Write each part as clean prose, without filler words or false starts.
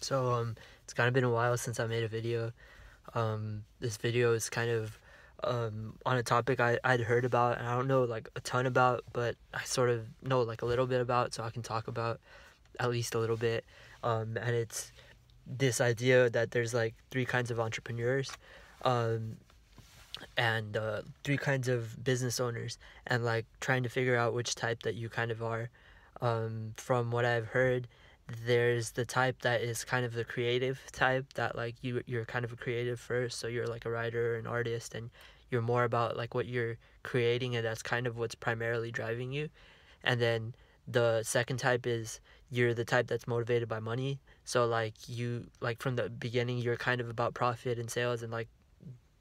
It's kind of been a while since I made a video. This video is kind of on a topic I'd heard about, and I don't know like a ton about, but I sort of know like a little bit about, so I can talk about at least a little bit. And it's this idea that there's like three kinds of entrepreneurs, um, and three kinds of business owners, and like trying to figure out which type that you kind of are. From what I've heard, there's the type that is kind of the creative type, that like you're kind of a creative first, so you're like a writer or an artist, and you're more about like what you're creating, and that's kind of what's primarily driving you. And then the second type is you're the type that's motivated by money, so like you like from the beginning you're kind of about profit and sales, and like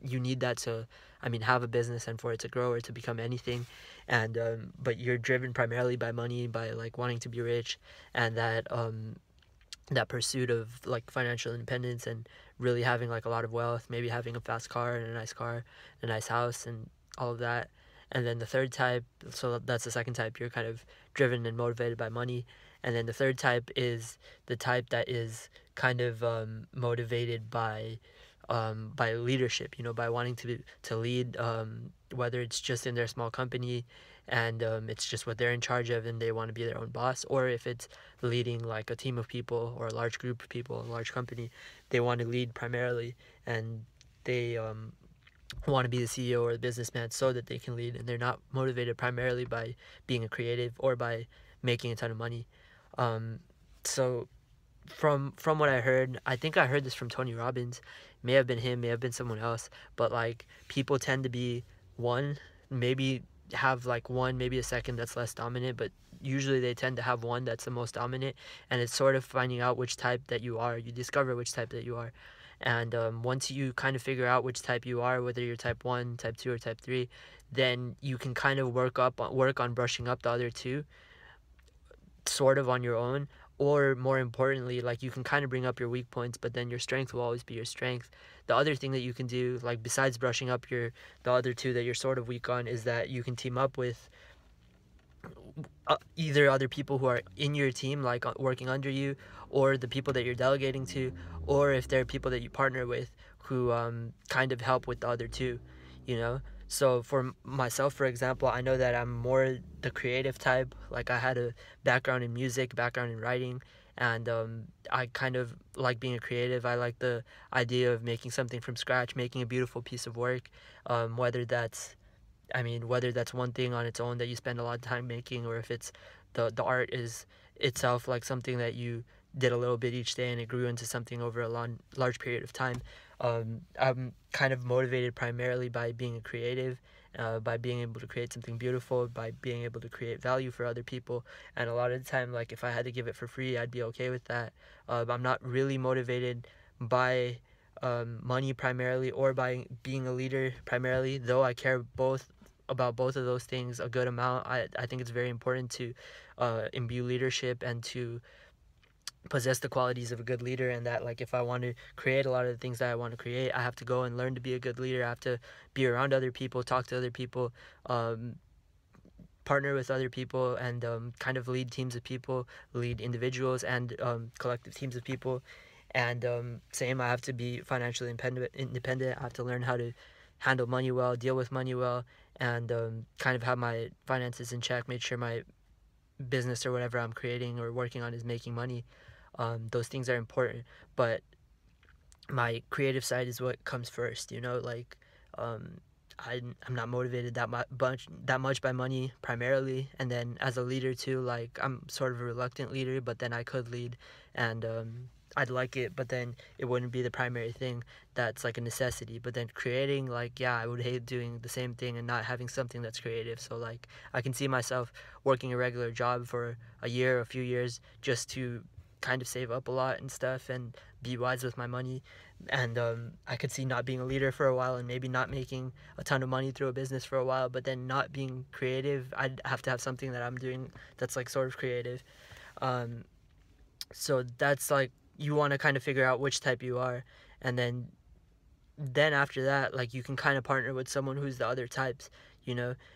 you need that to, I mean, have a business and for it to grow or to become anything. And but you're driven primarily by money, by like wanting to be rich, and that pursuit of like financial independence and really having like a lot of wealth, maybe having a fast car and a nice car, a nice house, and all of that. And then the third type, so that's the second type, you're kind of driven and motivated by money. And then the third type is the type that is kind of motivated by leadership, by wanting to lead, whether it's just in their small company, and it's just what they're in charge of and they want to be their own boss, or if it's leading like a team of people or a large group of people, a large company, they want to lead primarily, and they want to be the CEO or the businessman so that they can lead, and they're not motivated primarily by being a creative or by making a ton of money. Um, so from what I heard, I think I heard this from Tony Robbins. May have been him, may have been someone else, but like people tend to be one, maybe have like one, maybe a second that's less dominant, but usually they tend to have one that's the most dominant. And it's sort of finding out which type that you are. You discover which type that you are. And once you kind of figure out which type you are, whether you're type 1, type 2, or type 3, then you can kind of work on brushing up the other two sort of on your own. Or more importantly, like you can kind of bring up your weak points, but then your strength will always be your strength. The other thing that you can do, like besides brushing up the other two that you're sort of weak on, is that you can team up with either other people who are in your team, like working under you, or the people that you're delegating to, or if there are people that you partner with who kind of help with the other two, you know. So for myself, for example, I know that I'm more the creative type. Like I had a background in music, background in writing, and I kind of like being a creative. I like the idea of making something from scratch, making a beautiful piece of work, whether that's, I mean, whether that's one thing on its own that you spend a lot of time making, or if it's the art is itself like something that you did a little bit each day and it grew into something over a large period of time. I'm kind of motivated primarily by being a creative, by being able to create something beautiful, by being able to create value for other people. And a lot of the time, like if I had to give it for free, I'd be okay with that. I'm not really motivated by money primarily, or by being a leader primarily, though I care about both of those things a good amount. I think it's very important to imbue leadership and to possess the qualities of a good leader, and that like if I want to create a lot of the things that I want to create, I have to go and learn to be a good leader. I have to be around other people, talk to other people, partner with other people, and kind of lead teams of people, lead individuals and collective teams of people. And same, I have to be financially independent. I have to learn how to handle money well, deal with money well, and kind of have my finances in check, make sure my business or whatever I'm creating or working on is making money. Those things are important, but my creative side is what comes first. Like um, I'm not motivated that much by money primarily, and then as a leader too. Like I'm sort of a reluctant leader, but then I could lead, and I'd like it, but then it wouldn't be the primary thing that's like a necessity. But then creating, like, yeah, I would hate doing the same thing and not having something that's creative. So like I can see myself working a regular job for a year, a few years, just to kind of save up a lot and stuff and be wise with my money. And I could see not being a leader for a while and maybe not making a ton of money through a business for a while, but then not being creative. I'd have to have something that I'm doing that's like sort of creative. So that's like, you want to kind of figure out which type you are, and then after that, like, you can kind of partner with someone who's the other types,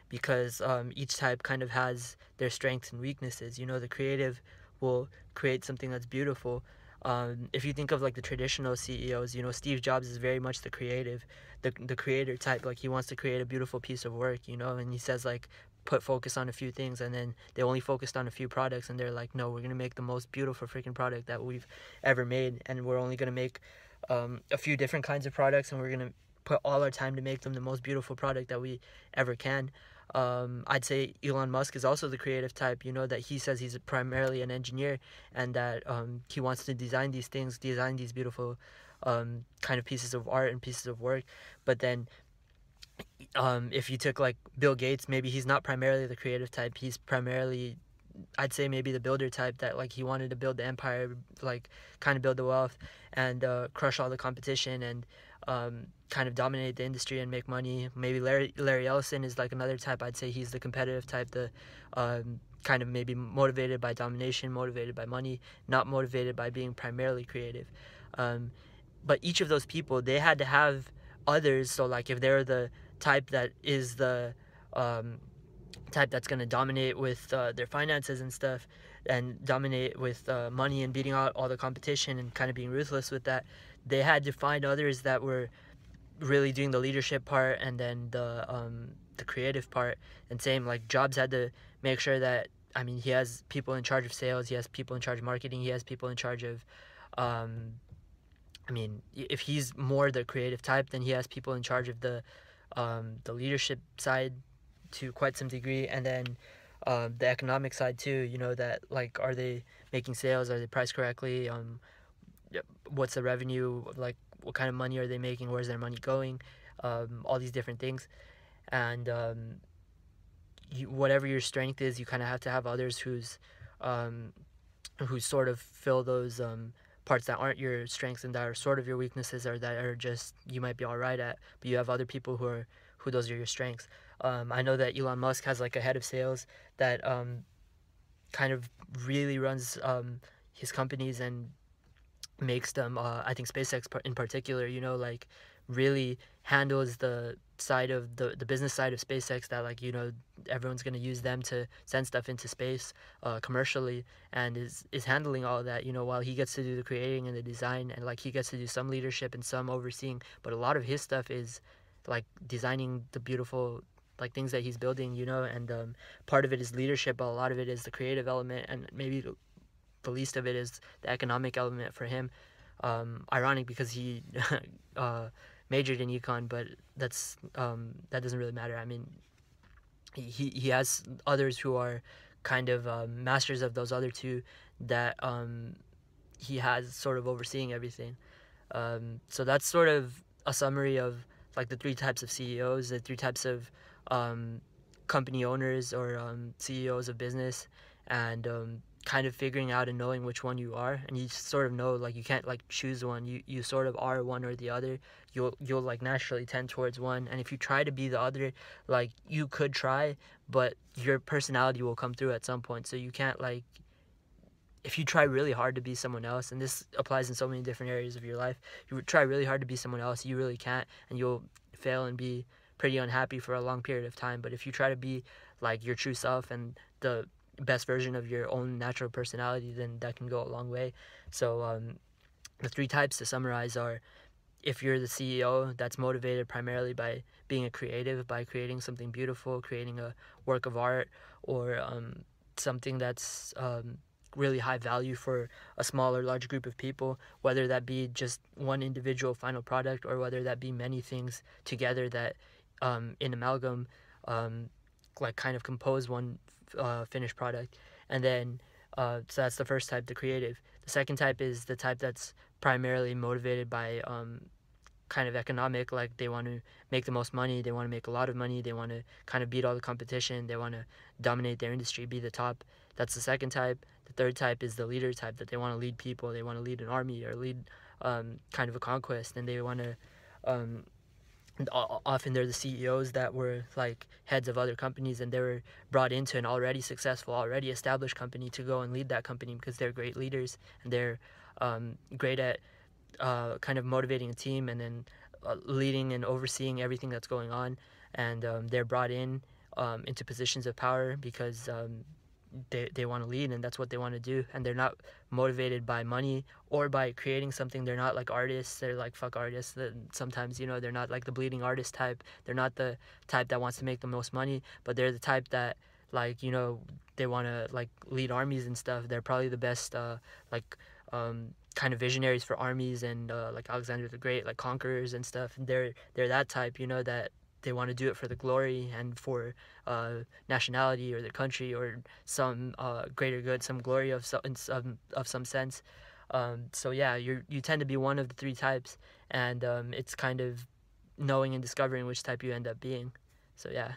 because each type kind of has their strengths and weaknesses. The creative will create something that's beautiful, If you think of like the traditional CEOs, you know, Steve Jobs is very much the creative, the creator type. Like he wants to create a beautiful piece of work, you know, and he says like put focus on a few things, and then they only focused on a few products, and they're like, no, we're gonna make the most beautiful freaking product that we've ever made, and we're only gonna make a few different kinds of products, and we're gonna put all our time to make them the most beautiful product that we ever can. I'd say Elon Musk is also the creative type, you know, that he says he's primarily an engineer, and that he wants to design these things, design these beautiful kind of pieces of art and pieces of work. But then if you took like Bill Gates, maybe he's not primarily the creative type. He's primarily, I'd say, maybe the builder type, that like he wanted to build the empire, like kind of build the wealth and crush all the competition, and kind of dominate the industry and make money. Maybe Larry Ellison is like another type. I'd say he's the competitive type, the kind of maybe motivated by domination, motivated by money, not motivated by being primarily creative. But each of those people, they had to have others. So like if they're the type that is the type that's going to dominate with their finances and stuff, and dominate with money and beating out all the competition and kind of being ruthless with that, they had to find others that were really doing the leadership part, and then the creative part. And same, like Jobs had to make sure that, I mean, he has people in charge of sales, he has people in charge of marketing, he has people in charge of I mean, if he's more the creative type, then he has people in charge of the leadership side to quite some degree, and then the economic side too, you know, that like, are they making sales, are they priced correctly, what's the revenue, like what kind of money are they making, where's their money going, all these different things. And whatever your strength is, you kind of have to have others who's who sort of fill those parts that aren't your strengths and that are sort of your weaknesses, or that are just you might be all right at, but you have other people who those are your strengths. I know that Elon Musk has like a head of sales that kind of really runs his companies and makes them, I think SpaceX in particular, you know, like really handles the side of the business side of SpaceX, that like, you know, everyone's going to use them to send stuff into space commercially, and is handling all of that, you know, while he gets to do the creating and the design, and like he gets to do some leadership and some overseeing, but a lot of his stuff is like designing the beautiful like things that he's building, you know. And part of it is leadership, but a lot of it is the creative element, and maybe the least of it is the economic element for him. Ironic, because he majored in econ, but that's that doesn't really matter. I mean, he has others who are kind of masters of those other two, that he has sort of overseeing everything. So that's sort of a summary of like the three types of CEOs, the three types of company owners, or CEOs of business, and kind of figuring out and knowing which one you are. And you sort of know, like, you can't like choose one, you sort of are one or the other. You'll like naturally tend towards one, and if you try to be the other, like you could try, but your personality will come through at some point. So you can't, like, if you try really hard to be someone else, and this applies in so many different areas of your life, you try really hard to be someone else, you really can't, and you'll fail and be pretty unhappy for a long period of time. But if you try to be like your true self and the best version of your own natural personality, then that can go a long way. So the three types, to summarize, are: if you're the CEO that's motivated primarily by being a creative, by creating something beautiful, creating a work of art, or something that's really high value for a small or large group of people, whether that be just one individual final product, or whether that be many things together that in amalgam like kind of compose one finished product. And then so that's the first type, the creative. The second type is the type that's primarily motivated by kind of economic, like they want to make the most money, they want to make a lot of money, they want to kind of beat all the competition, they want to dominate their industry, be the top. That's the second type. The third type is the leader type, that they want to lead people, they want to lead an army, or lead kind of a conquest, and they want to often they're the CEOs that were like heads of other companies, and they were brought into an already successful, already established company to go and lead that company, because they're great leaders, and they're great at kind of motivating a team, and then leading and overseeing everything that's going on. And they're brought in into positions of power because they want to lead, and that's what they want to do, and they're not motivated by money or by creating something. They're not like artists. They're like, fuck artists. Sometimes, you know, they're not like the bleeding artist type. They're not the type that wants to make the most money, but they're the type that, like, you know, they want to like lead armies and stuff. They're probably the best like kind of visionaries for armies, and like Alexander the Great, like conquerors and stuff. And they're that type, you know, that they want to do it for the glory and for nationality or the country or some greater good, some glory of some sense. So yeah, you tend to be one of the three types, and it's kind of knowing and discovering which type you end up being. So yeah.